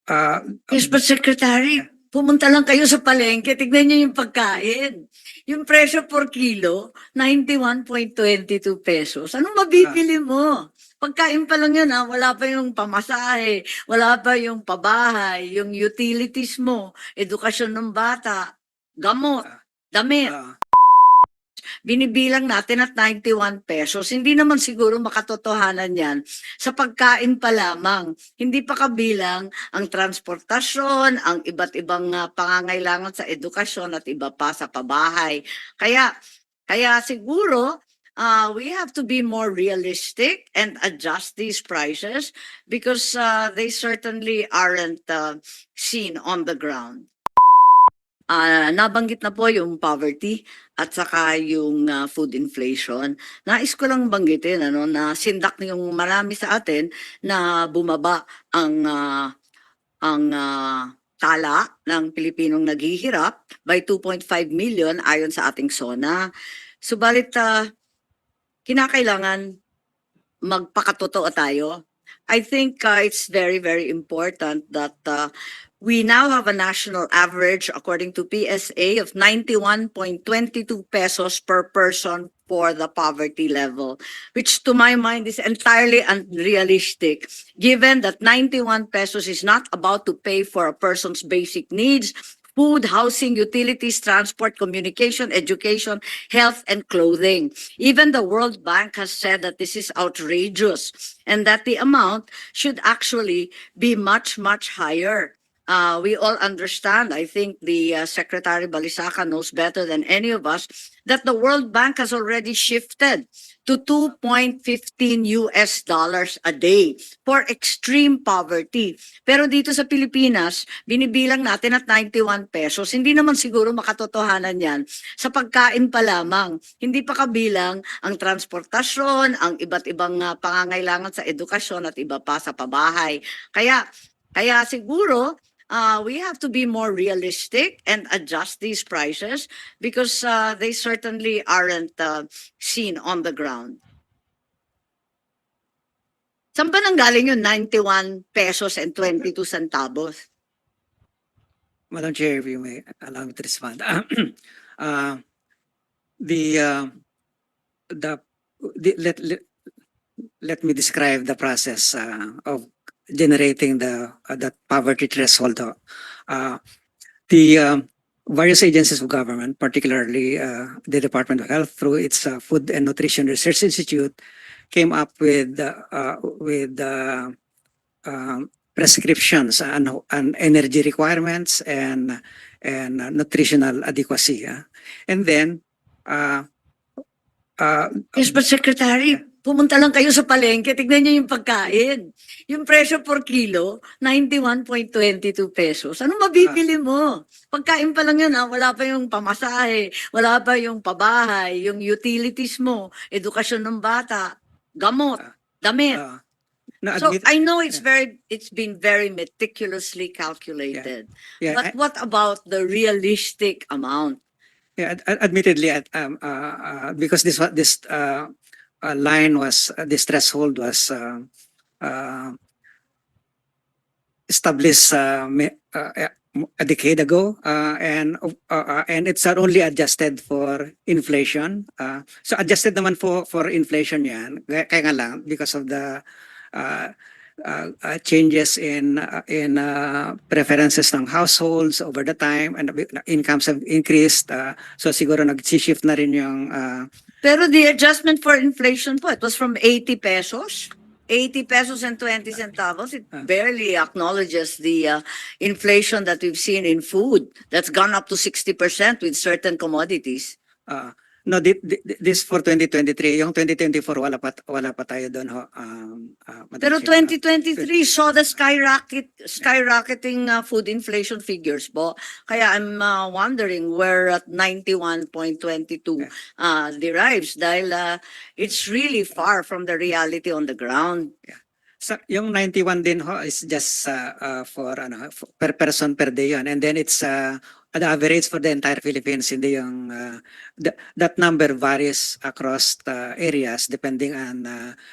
Uh, Yes, but Secretary, pumunta lang kayo sa palengke, tignan niyo yung pagkain. Yung presyo per kilo, 91.22 pesos. Anong mabibili mo? Pagkain pa lang yun, ha? Wala pa yung pamasahe, wala pa yung pabahay, yung utilities mo, edukasyon ng bata, gamot, damit. Binibilang natin at 91 pesos. Hindi naman siguro makatotohanan yan sa pagkain pa lamang. Hindi pa kabilang ang transportasyon, ang iba't ibang pangangailangan sa edukasyon at iba pa sa pabahay. Kaya siguro we have to be more realistic and adjust these prices because they certainly aren't seen on the ground. Nabanggit na po yung poverty at saka yung food inflation. Nais ko lang banggitin na sindak yung marami sa atin na bumaba ang tala ng Pilipinong naghihirap by 2.5 million ayon sa ating SONA. Subalit kinakailangan magpakatotoo tayo. I think it's very, very important that we now have a national average, according to PSA, of 91.22 pesos per person for the poverty level, which to my mind is entirely unrealistic, given that 91 pesos is not about to pay for a person's basic needs, food, housing, utilities, transport, communication, education, health, and clothing. Even the World Bank has said that this is outrageous and that the amount should actually be much, much higher. We all understand, I think the Secretary Balisaca knows better than any of us, that the World Bank has already shifted to 2.15 US dollars a day for extreme poverty. Pero dito sa Pilipinas, binibilang natin at 91 pesos. Hindi naman siguro makatotohanan yan sa pagkain pa lamang. Hindi pa kabilang ang transportasyon, ang iba't ibang pangangailangan sa edukasyon at iba pa sa pabahay. Kaya siguro, we have to be more realistic and adjust these prices because they certainly aren't seen on the ground. Saan ba nanggaling yung 91 pesos and 22 centavos? Madam Chair, if you may allow me to respond. The let me describe the process of generating that poverty threshold. The various agencies of government, particularly the Department of Health through its Food and Nutrition Research Institute, came up with prescriptions on energy requirements and nutritional adequacy. And then Yes, but Secretary, pumunta lang kayo sa palengke, tignan niyo yung pagkain. Yung presyo per kilo, 91.22 pesos. Anong mabibili mo? Pagkain pa lang yun, ha? Wala pa yung pamasahe, wala pa yung pabahay, yung utilities mo, edukasyon ng bata, gamot, damit. So I know it's been very meticulously calculated. But what about the realistic amount? Yeah, admittedly, because this line was this threshold was established a decade ago, and it's not only adjusted for inflation. So adjusted naman for inflation yan. Kaya nga lang because of the changes in preferences ng households over the time and incomes have increased, so siguro nag-shift na rin yung Pero the adjustment for inflation po, it was from 80 pesos. 80 pesos and 20 centavos. It barely acknowledges the inflation that we've seen in food. That's gone up to 60% with certain commodities. No, this for 2023, yung 2024 wala pa tayo doon ho. Pero 2023 saw the skyrocketing food inflation figures po. Kaya I'm wondering where at 91.22 derives dahil it's really far from the reality on the ground. yung 91 din ho is just for per person per day yun. And then it's the average for the entire Philippines. Hindi yung that number varies across the areas depending on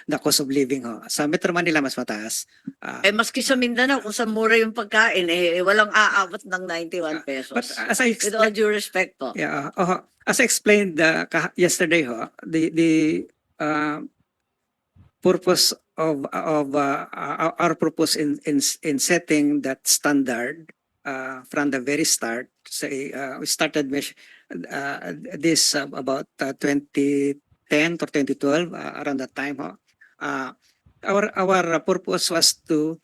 the cost of living ho. Sa Metro Manila mas mataas. Maski sa Mindanao, kung sa mura yung pagkain, walang aabot ng 91 pesos. But as I With all due respect po. Yeah, as I explained yesterday ho, the purpose of our purpose in setting that standard from the very start. Say we started this about 2010 or 2012 around that time. Our purpose was to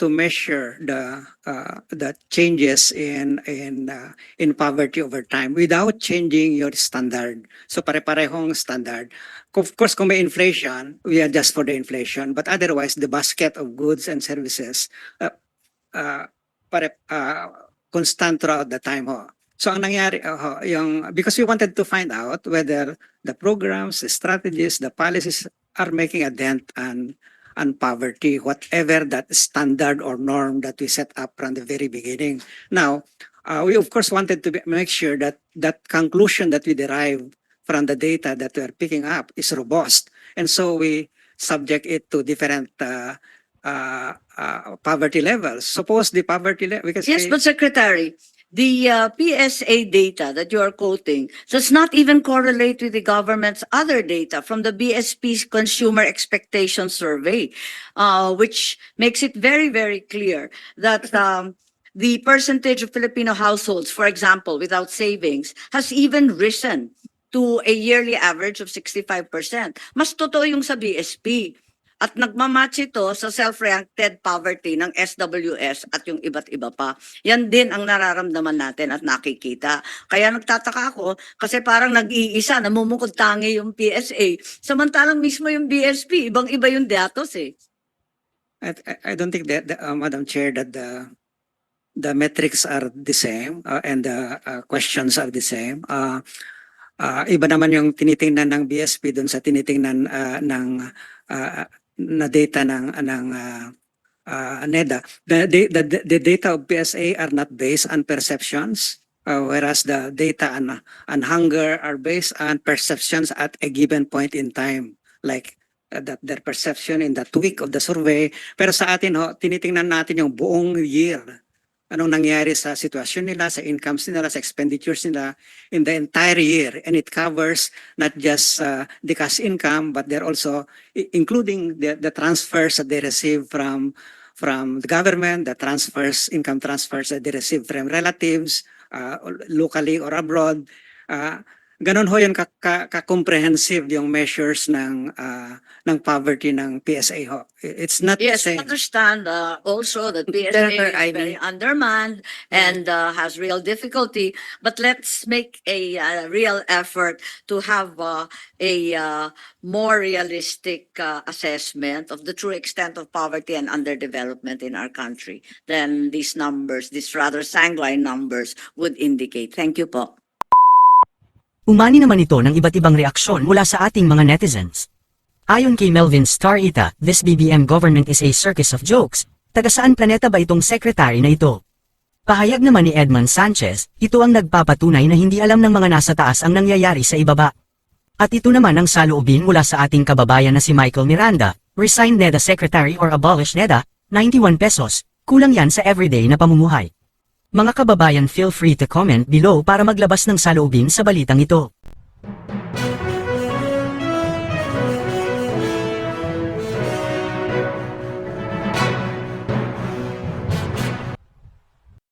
measure the changes in poverty over time without changing your standard. So pare-parehong standard. Of course, kung may inflation, we adjust for the inflation. But otherwise, the basket of goods and services constant throughout the time. So ang nangyari, because we wanted to find out whether the programs, the strategies, the policies are making a dent on poverty, whatever that standard or norm that we set up from the very beginning. Now, we of course wanted to make sure that that conclusion that we derive from the data that we are picking up is robust. And so we subject it to different poverty levels. Suppose the poverty level, Yes, but Secretary, the PSA data that you are quoting does not even correlate with the government's other data from the BSP's Consumer Expectation Survey, which makes it very, very clear that the percentage of Filipino households, for example, without savings, has even risen to a yearly average of 65%. Mas totoo yung sa BSP. At nagmamatch ito sa self-reacted poverty ng SWS at yung iba't iba pa. Yan din ang nararamdaman natin at nakikita. Kaya nagtataka ako kasi parang nag-iisa, namumukod tangi yung PSA. Samantalang mismo yung BSP, ibang-iba yung datos eh. I don't think that, Madam Chair, that the metrics are the same and the questions are the same. Iba naman yung tinitingnan ng BSP dun sa tinitingnan na data ng NEDA. The data of PSA are not based on perceptions, whereas the data on hunger are based on perceptions at a given point in time, like that their perception in that week of the survey. Pero sa atin tinitingnan natin yung buong year. Anong nangyari sa sitwasyon nila, sa incomes nila, sa expenditures nila in the entire year. And it covers not just the cash income, but they're also including the transfers that they receive from the government, the transfers, income transfers that they receive from relatives, locally or abroad. Ganon ho yun ka-comprehensive yung measures ng poverty ng PSA ho. It's not the Yes, same. understand also that PSA is very undermanned and has real difficulty. But let's make a real effort to have a more realistic assessment of the true extent of poverty and underdevelopment in our country than these numbers, these rather sanguine numbers would indicate. Thank you po. Umani naman ito ng iba't ibang reaksyon mula sa ating mga netizens. Ayon kay Melvin Starita, this BBM government is a circus of jokes. Taga saan planeta ba itong sekretary na ito? Pahayag naman ni Edmund Sanchez, ito ang nagpapatunay na hindi alam ng mga nasa taas ang nangyayari sa ibaba. At ito naman ang saloobin mula sa ating kababayan na si Michael Miranda, resign NEDA secretary or abolish NEDA, 91 pesos, kulang yan sa everyday na pamumuhay. Mga kababayan, feel free to comment below para maglabas ng saloobin sa balitang ito.